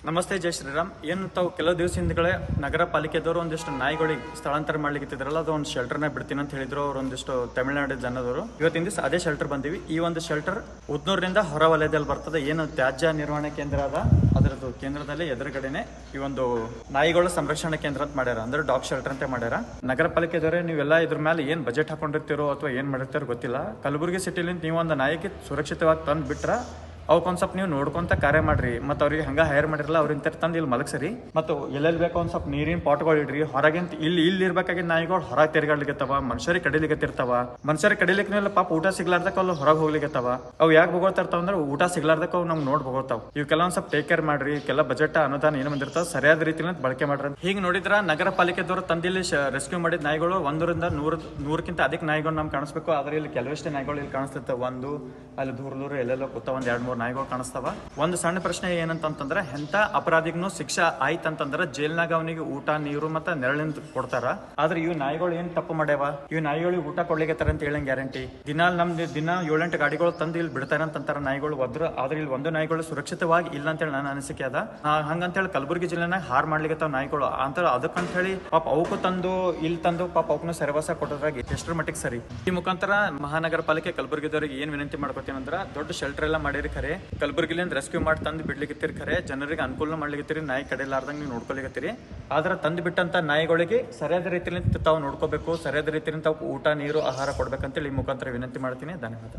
ನಮಸ್ತೆ, ಜೈ ಶ್ರೀರಾಮ್. ಏನು ತಾವು ಕೆಲವು ದಿವಸ ಹಿಂದ್ಗಡೆ ನಗರ ಪಾಲಿಕೆದವರು ಒಂದಿಷ್ಟು ನಾಯಿಗಳಿಗೆ ಸ್ಥಳಾಂತರ ಮಾಡ್ಲಿಕ್ಕಿದ್ರಲ್ಲ, ಅದು ಒಂದು ಶೆಲ್ಟರ್ನ ಬಿಡ್ತೀನಿ ಅಂತ ಹೇಳಿದ್ರು ಅವರು ಒಂದಿಷ್ಟು ತಮಿಳುನಾಡು ಜನದವರು. ಇವತ್ತಿನ ದಿವಸ ಅದೇ ಶೆಲ್ಟರ್ ಬಂದಿವಿ. ಈ ಒಂದು ಶೆಲ್ಟರ್ ಉದ್ನೂರಿನಿಂದ ಹೊರ ವಲಯದಲ್ಲಿ ಬರ್ತದೆ. ಏನು ತ್ಯಾಜ್ಯ ನಿರ್ವಹಣೆ ಕೇಂದ್ರ ಅದ, ಅದರದ್ದು ಕೇಂದ್ರದಲ್ಲಿ ಎದುರುಗಡೆನೆ ಈ ಒಂದು ನಾಯಿಗಳ ಸಂರಕ್ಷಣಾ ಕೇಂದ್ರ ಅಂತ ಮಾಡ್ಯಾರ, ಅಂದ್ರೆ ಡಾಗ್ ಶೆಲ್ಟರ್ ಅಂತ ಮಾಡ್ಯಾರ. ನಗರ ಪಾಲಿಕೆದವರೇ ನೀವೆಲ್ಲ ಇದ್ರ ಮೇಲೆ ಏನ್ ಬಜೆಟ್ ಹಾಕೊಂಡಿರ್ತೀರೋ ಅಥವಾ ಏನ್ ಮಾಡಿರ್ತಾರೋ ಗೊತ್ತಿಲ್ಲ. ಕಲಬುರಗಿ ಸಿಟಿಲಿ ನೀವು ಒಂದು ನಾಯಿಗೆ ಸುರಕ್ಷಿತವಾಗಿ ತಂದು ಬಿಟ್ರ ಅವಕ್ಕೊಂದ್ ಸ್ವಲ್ಪ ನೀವು ನೋಡ್ಕೊಂತ ಕಾರ್ಯ ಮಾಡ್ರಿ. ಮತ್ತು ಅವ್ರಿಗೆ ಹಂಗ ಹೈರ್ ಮಾಡಿರಲ್ಲ, ಅವ್ರಿಂದ ತಂದು ಇಲ್ಲಿ ಮಲಗ್ಸರಿ. ಮತ್ತು ಎಲ್ಲೆಲ್ಲಿ ಬೇಕೋ ಒಂದ್ ಸ್ವಲ್ಪ ನೀರಿನ ಪಾಟ್ಗಳು ಇಡ್ರಿ. ಹೊರಗಿಂತ ಇಲ್ಲಿ ಇರ್ಬೇಕಾಗಿದ್ದ ನಾಯಿಗಳು ಹೊರಗೆ ತಿರ್ಗಾಡ್ಲಿಕ್ಕತ್ತವ, ಮನುಷ್ಯರಿಗೆ ಕಡಿಲಿಕ್ಕತ್ತಿರ್ತಾವ. ಮನುಷ್ಯರಿಗೆ ಕಡಿಲಿಕ್ಕನೆಲ್ಲ ಪಾಪ ಊಟ ಸಿಗ್ಲಾರ್ದಕ್ಕ ಅವ್ರು ಹೊರಗೆ ಹೋಗ್ಲಿಕ್ಕತ್ತವ. ಅವು ಯಾಕೆ ಬಗೋಳ್ತಿರ್ತಾವ ಅಂದ್ರೆ ಊಟ ಸಿಗ್ಲಾರ್ದಕ್ಕ ಅವು ನಮ್ಗೆ ನೋಡಿ ಬಗೋತಾವ. ಇವಕ್ಕೆಲ್ಲ ಒಂದ್ ಸ್ವಲ್ಪ ಟೇಕ್ ಕೇರ್ ಮಾಡ್ರಿ. ಕೆಲ ಬಜೆಟ್ ಅನುದಾನ ಏನು ಬಂದಿರ್ತಾವ ಸರಿಯಾದ ರೀತಿಯಿಂದ ಬಳಕೆ ಮಾಡ್ರಿ. ಹೀಗೆ ನೋಡಿದ್ರ ನಗರ ಪಾಲಿಕೆದವರು ತಂದಿಲ್ಲಿ ರೆಸ್ಕ್ಯೂ ಮಾಡಿದ ನಾಯಿಗಳು 100ರಿಂದ 100ಕ್ಕಿಂತ ಅಧಿಕ ನಾಯಿಗಳು ನಮ್ಗೆ ಕಾಣಿಸ್ಬೇಕು. ಆದ್ರೆ ಇಲ್ಲಿ ಕೆಲವಷ್ಟೇ ನಾಯಿಗಳು ಇಲ್ಲಿ ಕಾಣಿಸ್ತಿರ್ತಾವ. ಒಂದು ಅಲ್ಲಿ ದೂರ ಎಲ್ಲೆಲ್ಲೋ ಕೂತ ಒಂದ್ 2-3 ನಾಯಿಗಳು ಕಾಣಿಸ್ತಾವ. ಒಂದು ಸಣ್ಣ ಪ್ರಶ್ನೆ ಏನಂತಂದ್ರೆ, ಎಂತ ಅಪರಾಧಿಗೂ ಶಿಕ್ಷೆ ಆಯ್ತಂತಂದ್ರೆ ಜೈಲ್ನಾಗ ಅವನಿಗೆ ಊಟ, ನೀರು ಮತ್ತೆ ನೆರಳಿಂದ ಕೊಡ್ತಾರ. ಆದ್ರೆ ಇವ್ ನಾಯಿಗಳು ಏನ್ ತಪ್ಪು ಮಾಡ್ಯಾವ, ಇವ್ ನಾಯಿಗಳಿಗೆ ಊಟ ಕೊಡ್ಲಿಕ್ಕೆ ಅಂತ ಹೇಳಂಗ್ ಗ್ಯಾರಂಟಿ. ದಿನ 7-8 ಗಾಡಿಗಳು ತಂದು ಇಲ್ಲಿ ಬಿಡ್ತಾರೆ ಅಂತಾರ ನಾಯಿಗಳು ಒದ್ರ. ಆದ್ರೆ ಇಲ್ಲಿ ಒಂದು ನಾಯಿಗಳು ಸುರಕ್ಷಿತವಾಗಿ ಇಲ್ಲ ಅಂತ ಹೇಳಿ ನನ್ನ ಅನಿಸಿಕೆ ಅದ. ಹಂಗಂತೇಳಿ ಕಲಬುರಗಿ ಜಿಲ್ಲೆನಾಗ ಹಾರ್ ಮಾಡ್ಲಿಕ್ಕೆ ನಾಯಿಗಳು ಅಂತ ಅದಕ್ಕಂತ ಹೇಳಿ ಪಾಪ ಅವಕ್ಕೂ ತಂದು ಇಲ್ಲಿ ತಂದು ಪಾಪ ಅವಕ್ಕೂ ಸೆರವಾಸ ಕೊಟ್ಟೋದ್ರಾಗ ಎಷ್ಟರ ಮಟ್ಟಿಗೆ ಸರಿ. ಈ ಮುಖಾಂತರ ಮಹಾನಗರ ಪಾಲಿಕೆ ಕಲಬುರಗಿದವರಿಗೆ ಏನ್ ವಿನಂತಿ ಮಾಡ್ಕೊತೀನಿ ಅಂದ್ರ, ದೊಡ್ಡ ಶೆಲ್ಟರ್ ಎಲ್ಲ ಮಾಡಿರಿ ಖರೆ, ಕಲಬುರಗಿಲಿಂದ ರೆಸ್ಕ್ಯೂ ಮಾಡಿ ತಂದು ಬಿಡ್ಲಿಕ್ಕೆ ಖರೆ, ಜನರಿಗೆ ಅನುಕೂಲ ಮಾಡ್ಲಿಕ್ಕೆ ನಾಯಿ ಕಡಿಲಾರ್ದಂಗೆ ನೀವು ನೋಡ್ಕೊಲಿಕತ್ತೀರಿ. ಆದ್ರೆ ತಂದು ಬಿಟ್ಟಂತ ನಾಯಿಗಳಿಗೆ ಸರಿಯಾದ ರೀತಿಯಲ್ಲಿ ತಾವು ನೋಡ್ಕೋಬೇಕು, ಸರಿಯಾದ ರೀತಿಯಲ್ಲಿ ತಾವು ಊಟ, ನೀರು, ಆಹಾರ ಕೊಡ್ಬೇಕಂತೇಳಿ ಈ ಮುಖಾಂತರ ವಿನಂತಿ ಮಾಡ್ತೀನಿ. ಧನ್ಯವಾದ.